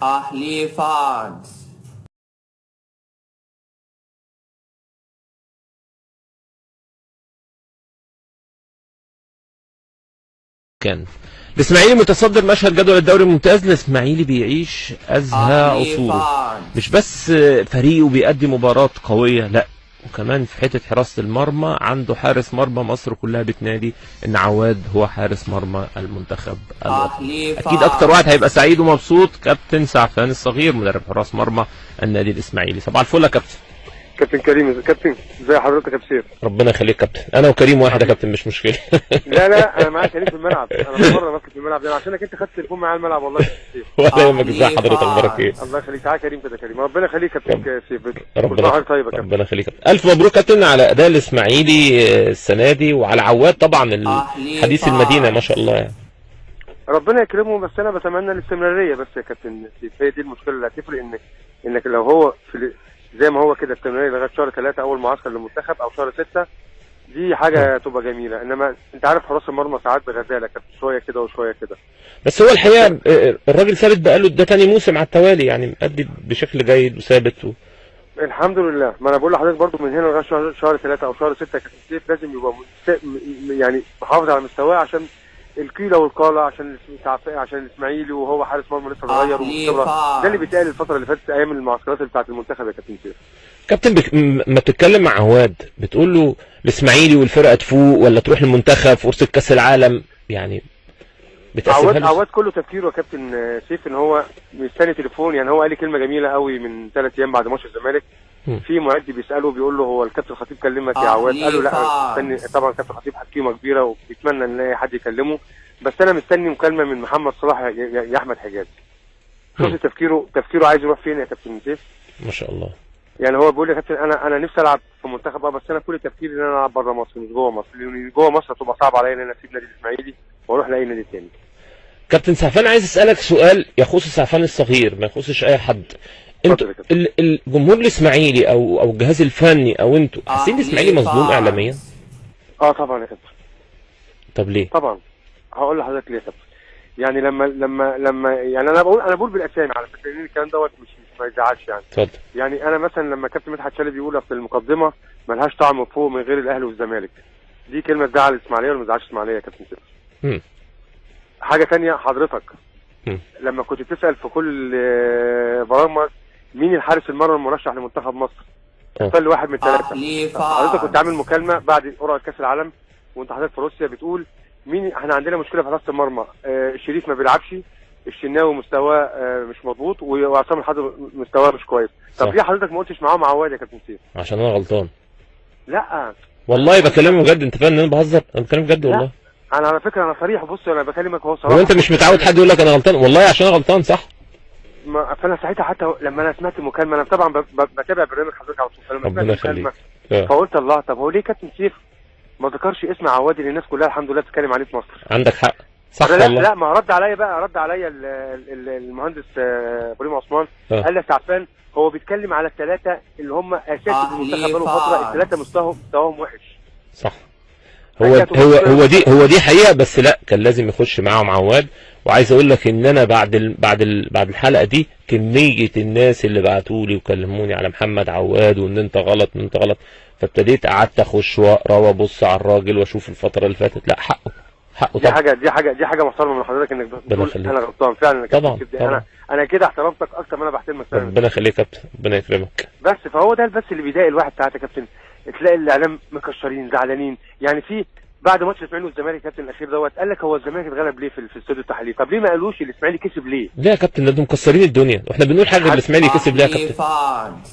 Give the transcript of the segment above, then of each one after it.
أهلي فارس. كان الاسماعيلي متصدر مشهد جدول الدوري الممتاز. الاسماعيلي بيعيش ازهى عصوره، مش بس فريقه بيقدم مباراة قوية، لا وكمان في حتة حراسة المرمى عنده حارس مرمى مصر كلها بتنادي ان عواد هو حارس مرمى المنتخب الوطني. اكيد اكتر واحد هيبقى سعيد ومبسوط كابتن سعفان الصغير مدرب حراس مرمى النادي الاسماعيلي. صباح الفل يا كابتن. كابتن كريم، كابتن ازي حضرتك يا بسيف؟ ربنا يخليك كابتن، انا وكريم واحد يا كابتن مش مشكله. لا انا معايا كريم في الملعب، انا مره ماسك في الملعب يعني عشانك انت خدت التليفون معايا الملعب والله يا سيف. ولا يهمك، ازي حضرتك اخبارك ايه؟ الله يخليك. تعالى كريم كده، كريم ربنا يخليك كابتن سيف. ربنا طيب يا كابتن. ربنا يخليك كابتن. الف مبروك كابتن على اداء الاسماعيلي السنه دي، وعلى عواد طبعا حديث المدينه ما شاء الله يعني. ربنا يكرمه، بس انا بتمنى الاستمراريه بس يا كابتن سيف، هي دي المشكله اللي هتفرق، انك لو هو في زي ما هو كده استمراريه لغايه شهر 3 اول معسكر للمنتخب او شهر 6 دي حاجه تبقى جميله، انما انت عارف حراس المرمى ساعات بغزاله كابتن، شويه كده وشويه كده. بس هو الحقيقه الراجل ثابت بقاله ده تاني موسم على التوالي يعني، مأدي بشكل جيد وثابت الحمد لله. ما انا بقول لحضرتك برضو من هنا لغايه شهر 3 او شهر 6 كابتن سيف لازم يبقى يعني محافظ على مستواه، عشان القيله والقاله، عشان الاسماعيلي وهو حارس مرمى لسه صغير وخبره، ده اللي بيتقال الفتره اللي فاتت ايام المعسكرات بتاعت المنتخب يا كابتن سيف. كابتن ما بتتكلم مع عواد بتقول له الاسماعيلي والفرقه تفوق ولا تروح المنتخب فرصه كاس العالم يعني؟ عواد كله تفكيره يا كابتن سيف ان هو مستني تليفون، يعني هو قال لي كلمه جميله قوي من 3 ايام بعد ماتش الزمالك. في معد بيساله بيقول له هو الكابتن الخطيب كلمك يا عواد؟ قال له لا انا مستني. طبعا الكابتن الخطيب حكيمه كبيره وبيتمنى ان اي حد يكلمه، بس انا مستني مكالمه من محمد صلاح يا احمد حجاز. شوف تفكيره عايز يروح فين يا كابتن سيف. ما شاء الله. يعني هو بيقول لي يا كابتن انا نفسي العب في منتخب بس انا كل تفكيري ان انا العب بره مصر مش جوه مصر، لان جوه مصر هتبقى صعب عليا ان انا اسيب نادي الاسماعيلي واروح لاي نادي تاني. كابتن سعفان عايز اسالك سؤال يخص سعفان الصغير ما يخصش اي حد. انتوا الجمهور الاسماعيلي او الجهاز الفني او انتوا حاسين الاسماعيلي مظلوم اعلاميا؟ طبعا يا كابتن. طب ليه؟ طبعا هقول لحضرتك ليه يا كابتن. يعني لما يعني انا بقول بالاسامي على فكره، ان الكلام دوت مش ما يزعلش يعني. اتفضل. يعني انا مثلا لما كابتن مدحت شلبي بيقول في المقدمه ملهاش طعم فوق من غير الاهلي والزمالك، دي كلمه تزعل الاسماعيليه ولا ما تزعلش الاسماعيليه يا كابتن سيف؟ حاجه ثانيه حضرتك لما كنت بتسال في كل برامج مين الحارس المرمى المرشح لمنتخب مصر، اختار لي واحد من 3. حضرتك كنت عامل مكالمه بعد قرعه كاس العالم وانت حضرتك في روسيا بتقول مين احنا عندنا مشكله في حراسه المرمى، الشريف ما بيلعبش، الشناوي مستواه مش مضبوط، وعصام الحضري مستواه مش كويس. طب ليه حضرتك ما قلتش معاهم عواد يا كابتن سيف؟ عشان انا غلطان. لا والله بكلمك بجد، انت فاهم ان انا بهزر؟ انا بكلمك بجد والله. انا على فكره انا صريح، بص انا بكلمك هو صراحه. هو انت مش متعود حد يقول لك انا غلطان؟ والله عشان انا غلطان صح. فانا ساعتها حتى لما انا سمعت المكالمه، انا طبعا بتابع برنامج حضرتك على طول، فلما سمعت المكالمه فقلت الله، طب هو ليه كابتن سيف ما ذكرش اسم عواد اللي الناس كلها الحمد لله بتتكلم عليه في مصر؟ عندك حق صح والله. لا ما رد عليا المهندس ابراهيم عثمان قال لي سعفان هو بيتكلم على ال3 اللي هم اساسي في المنتخب بقاله فتره، ال3 مستواهم وحش. صح. هو دي حقيقه، بس لا كان لازم يخش معاهم عواد. وعايز اقول لك ان انا بعد الحلقه دي كميه الناس اللي بعتوا لي وكلموني على محمد عواد وان انت غلط وان انت غلط، فابتديت قعدت اخش واقرا وابص على الراجل واشوف الفتره اللي فاتت. لا حقه دي حاجه محترمه من حضرتك انك بتقول انا غلطان فعلا. طبعا انا كده احترمتك اكتر ما انا بحترمك فعلا. ربنا يخليك يا كابتن، ربنا يكرمك. بس فهو ده بس اللي بيضايق الواحد ساعات يا كابتن، تلاقي الاعلام مكشرين زعلانين. يعني في بعد ماتش الاسماعيلي والزمالك كابتن الاخير دوت قال لك هو الزمالك اتغلب ليه في استوديو التحليل؟ طب ليه ما قالوش الاسماعيلي كسب ليه؟ لا يا كابتن ده انتم مكسرين الدنيا، واحنا بنقول حاجه الاسماعيلي كسب ليه يا كابتن؟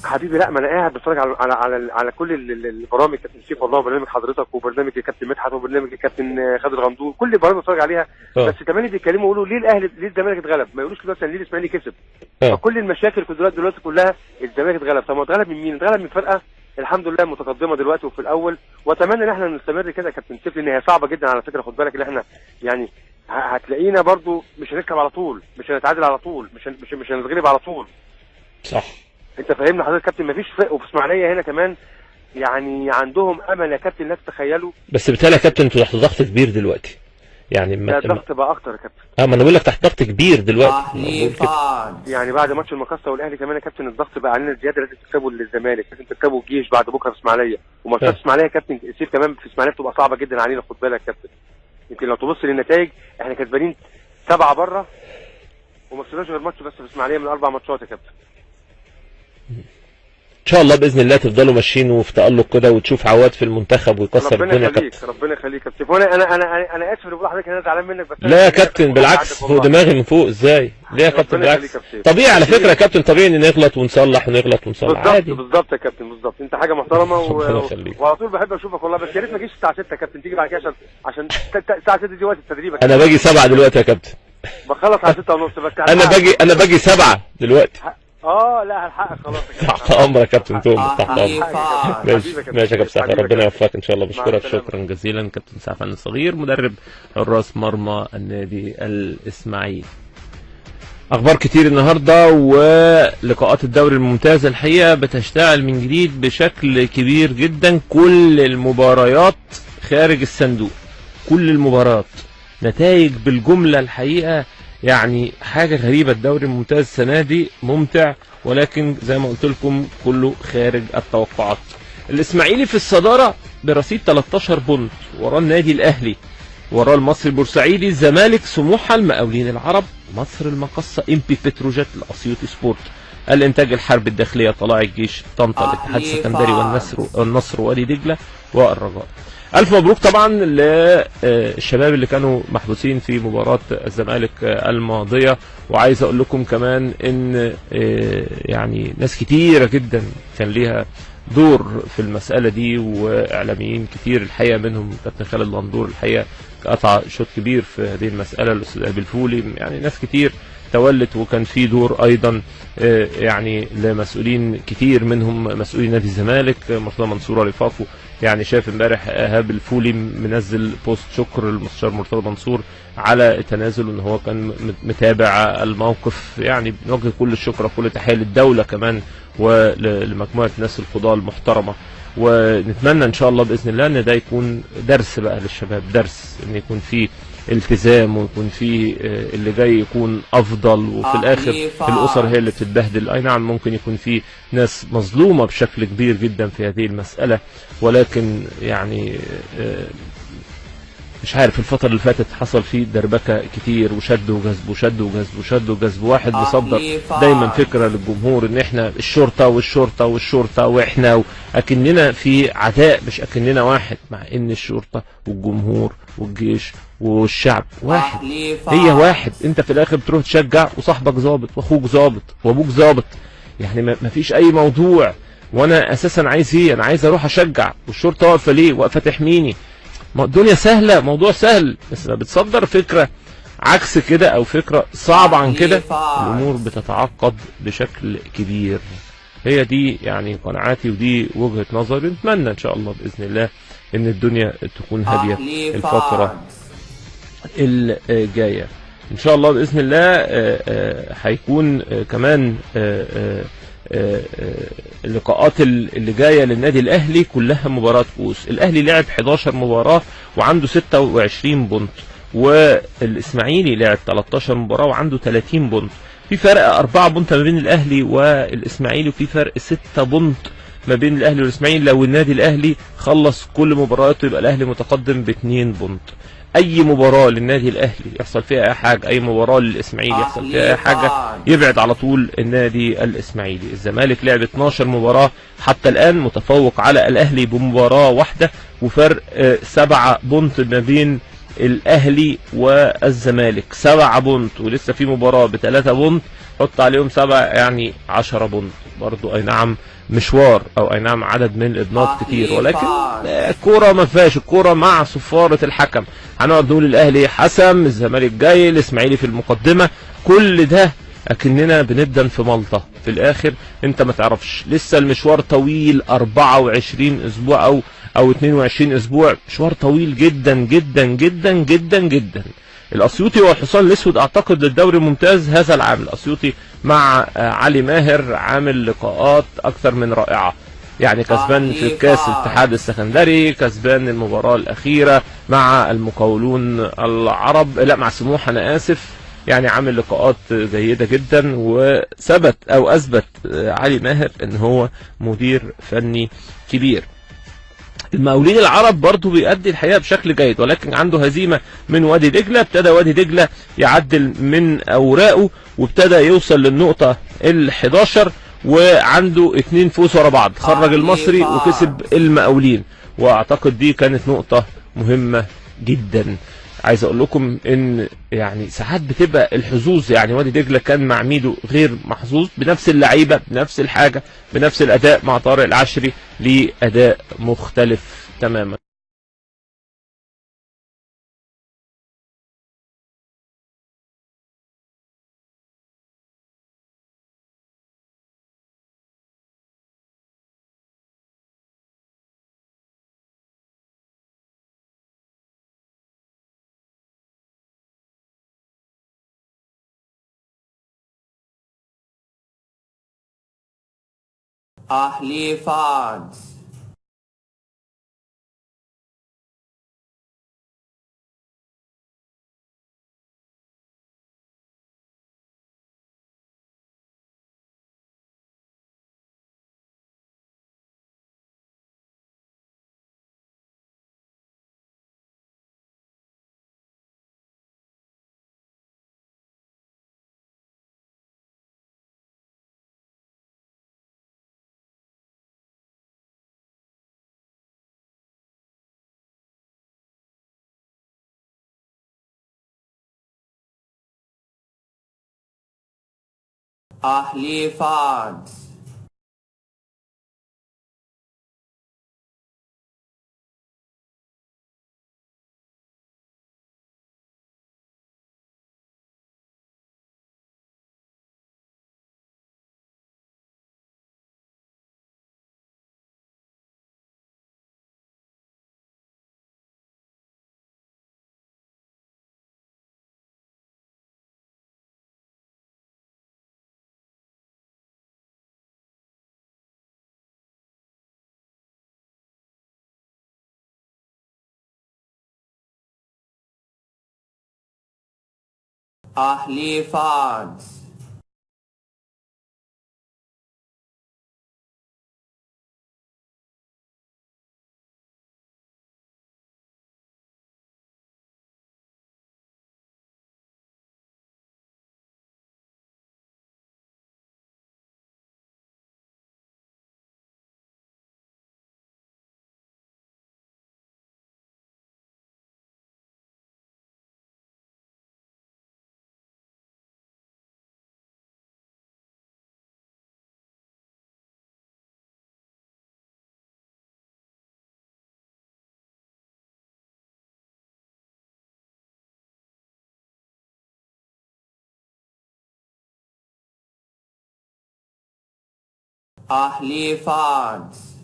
حبيبي لا، ما انا قاعد بتفرج على كل البرامج كابتن سيف والله، وبرنامج حضرتك وبرنامج الكابتن مدحت وبرنامج الكابتن خالد الغندور، كل البرامج بتفرج عليها. بس كمان بيتكلموا يقولوا ليه الاهلي ليه الزمالك اتغلب، ما يقولوش مثلا ليه الاسماعيلي كسب. فكل المشاكل دلوقتي كلها الزمالك اتغلب. طب ما اتغلب من مين؟ اتغلب من فرقه الحمد لله متقدمه دلوقتي وفي الاول، واتمنى ان احنا نستمر كده يا كابتن سيف، لان هي صعبه جدا على فكره. خد بالك ان احنا يعني هتلاقينا برضو مش هنركب على طول، مش هنتعادل على طول، مش هنتغلب على طول. صح. انت فاهمني حضرتك كابتن؟ مفيش فرق. وفي اسماعيليه هنا كمان يعني عندهم امل يا كابتن لا تتخيلوا. بس بالتالي يا كابتن انتوا تحت ضغط كبير دلوقتي، يعني الضغط بقى اكتر يا كابتن. ما انا بقول لك تحت ضغط كبير دلوقتي. يعني بعد ماتش المقصه والاهلي كمان يا كابتن الضغط بقى علينا زياده، لازم تكسبوا للزمالك، لازم تكسبوا الجيش بعد بكره في اسماعيليه، وماتشات اسماعيليه يا كابتن كتير كمان في اسماعيليه بتبقى صعبه جدا علينا، خد بالك يا كابتن. يمكن لو تبص للنتائج احنا كسبانين 7 بره وما خسرناش غير ماتش بس في اسماعيليه من 4 ماتشات يا كابتن. ان شاء الله باذن الله تفضلوا ماشيين وفي تالق كده وتشوف عواد في المنتخب ويكسر الدنيا. ربنا يخليك يا كابتن. وانا اسف بقول لحضرتك انا زعلان منك، بس لا يا كابتن بالعكس، فوق دماغي من فوق. ازاي؟ ليه يا كابتن؟ بالعكس طبيعي على فكره يا كابتن، طبيعي ان نغلط ونصلح ونغلط ونصلح عادي. بالظبط يا كابتن، بالظبط. انت حاجه محترمه وعلى طول بحب اشوفك والله، بس يا ريت ما تجيش الساعه 6 يا كابتن، تيجي بعد كده عشان الساعه 6 دي وقت التدريب. انا باجي 7 دلوقتي يا كابتن، بخلص على 6:30 بس. انا باجي 7 دلوقتي. لا هلحقك خلاص يا كابتن. تحت امرك يا كابتن توماس، تحت امرك. ماشي يا كابتن سعفان، ربنا يوفقك ان شاء الله. بشكرك شكرا جزيلا كابتن سعفان الصغير، مدرب حراس مرمى النادي الاسماعيلي. اخبار كتير النهارده، ولقاءات الدوري الممتاز الحقيقه بتشتعل من جديد بشكل كبير جدا. كل المباريات خارج الصندوق، كل المباريات نتائج بالجمله الحقيقه، يعني حاجه غريبه. الدوري الممتاز السنه دي ممتع، ولكن زي ما قلت لكم كله خارج التوقعات. الاسماعيلي في الصداره برصيد 13 بونت، وراه النادي الاهلي، وراه المصري البورسعيدي، الزمالك، سموحه، المقاولين العرب، مصر المقصه، امبي بتروجيت، الاسيوطي سبورت، الانتاج الحربي، الداخليه، طلائع الجيش، طنطا، الاتحاد السكندري، والنصر، وادي دجله، والرجاء. الف مبروك طبعا للشباب اللي كانوا محبوسين في مباراه الزمالك الماضيه. وعايز اقول لكم كمان ان يعني ناس كتيره جدا كان ليها دور في المساله دي، واعلاميين كتير الحقيقه، منهم كابتن خالد لندور الحقيقه قطع شوط كبير في هذه المساله، الاستاذ ابي الفولي، يعني ناس كتير تولت، وكان في دور ايضا يعني لمسؤولين كتير، منهم مسؤولين نادي الزمالك مرتضى منصور رفاقه. يعني شايف امبارح ايهاب الفولي منزل بوست شكر للمستشار مرتضى منصور على التنازل، وان هو كان متابع الموقف. يعني بنوجه كل الشكر وكل تحيه للدوله كمان ولمجموعه ناس القضاه المحترمه. ونتمنى ان شاء الله باذن الله ان ده يكون درس بقى للشباب، درس ان يكون فيه التزام، ويكون فيه اللي جاي يكون افضل. وفي الاخر الاسر هي اللي بتتبهدل. اي نعم ممكن يكون فيه ناس مظلومه بشكل كبير جدا في هذه المساله، ولكن يعني مش عارف، الفترة اللي فاتت حصل فيه دربكة كتير، وشد وجذب وشد وجذب وشد وجذب. واحد بيصدر دايما فكرة للجمهور ان احنا الشرطة والشرطة والشرطة، واحنا اكننا في عداء، مش اكننا واحد، مع ان الشرطة والجمهور والجيش والشعب واحد، هي واحد. انت في الاخر بتروح تشجع، وصاحبك ظابط، واخوك ظابط، وابوك ظابط، يعني ما فيش اي موضوع. وانا اساسا عايز ايه؟ انا عايز اروح اشجع، والشرطة واقفة ليه؟ واقفة تحميني. الدنيا سهلة، موضوع سهل، بس لما بتصدر فكرة عكس كده او فكرة صعبة عن كده، الامور بتتعقد بشكل كبير. هي دي يعني قناعاتي ودي وجهة نظري. نتمنى ان شاء الله باذن الله ان الدنيا تكون هادية الفترة الجاية ان شاء الله باذن الله. هيكون كمان اللقاءات اللي جايه للنادي الاهلي كلها مباراه كؤوس. الاهلي لعب 11 مباراه وعنده 26 بونت، والاسماعيلي لعب 13 مباراه وعنده 30 بونت. في فرق 4 بونت ما بين الاهلي والاسماعيلي، وفي فرق 6 بونت ما بين الاهلي والاسماعيلي. لو النادي الاهلي خلص كل مبارياته يبقى الاهلي متقدم ب2 بونت. اي مباراه للنادي الاهلي يحصل فيها اي حاجه، اي مباراه للاسماعيلي يحصل فيها اي حاجه، يبعد على طول النادي الاسماعيلي. الزمالك لعب 12 مباراه حتى الان، متفوق على الاهلي بمباراه واحده، وفرق 7 بونت ما بين الاهلي والزمالك، 7 بونت، ولسه في مباراه ب3 بونت، حط عليهم 7 يعني 10 بونت. برضو اي نعم مشوار، او اي نعم عدد من الابناط كتير، ولكن الكوره ما فيهاش، الكوره مع صفاره الحكم. هنقعد نقول الاهلي حسم، الزمالك جاي، الاسماعيلي في المقدمه، كل ده اكننا بنبدا في ملطه. في الاخر انت ما تعرفش، لسه المشوار طويل، 24 اسبوع او 22 اسبوع، مشوار طويل جدا جدا جدا جدا جدا. الاسيوطي والحصان الاسود اعتقد للدوري الممتاز هذا العام. الاسيوطي مع علي ماهر عامل لقاءات اكثر من رائعه، يعني كسبان في الكاس الاتحاد السكندري، كسبان المباراة الأخيرة مع المقاولون العرب، لا مع سموحة أنا آسف، يعني عامل لقاءات جيدة جدا، وثبت أو أثبت علي ماهر إن هو مدير فني كبير. المقاولين العرب برضو بيأدي الحقيقة بشكل جيد، ولكن عنده هزيمة من وادي دجلة. ابتدى وادي دجلة يعدل من أوراقه وابتدى يوصل للنقطة ال11، وعنده 2 فوز ورا بعض، خرج المصري وكسب المقاولين، واعتقد دي كانت نقطة مهمة جدا. عايز اقول لكم ان يعني ساعات بتبقى الحظوظ، يعني وادي دجله كان مع ميدو غير محظوظ، بنفس اللعيبه بنفس الحاجه بنفس الاداء، مع طارق العشري ليه اداء مختلف تماما. Ahli Farms. Ahli Farms. Ahli Farms. Ahli Farms.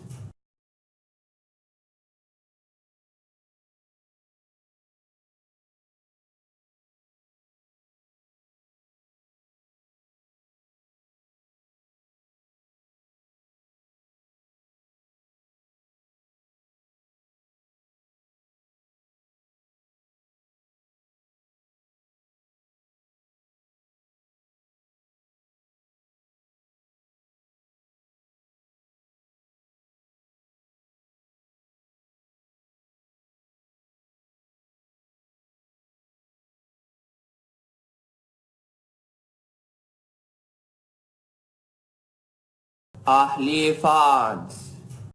Ahli Farms.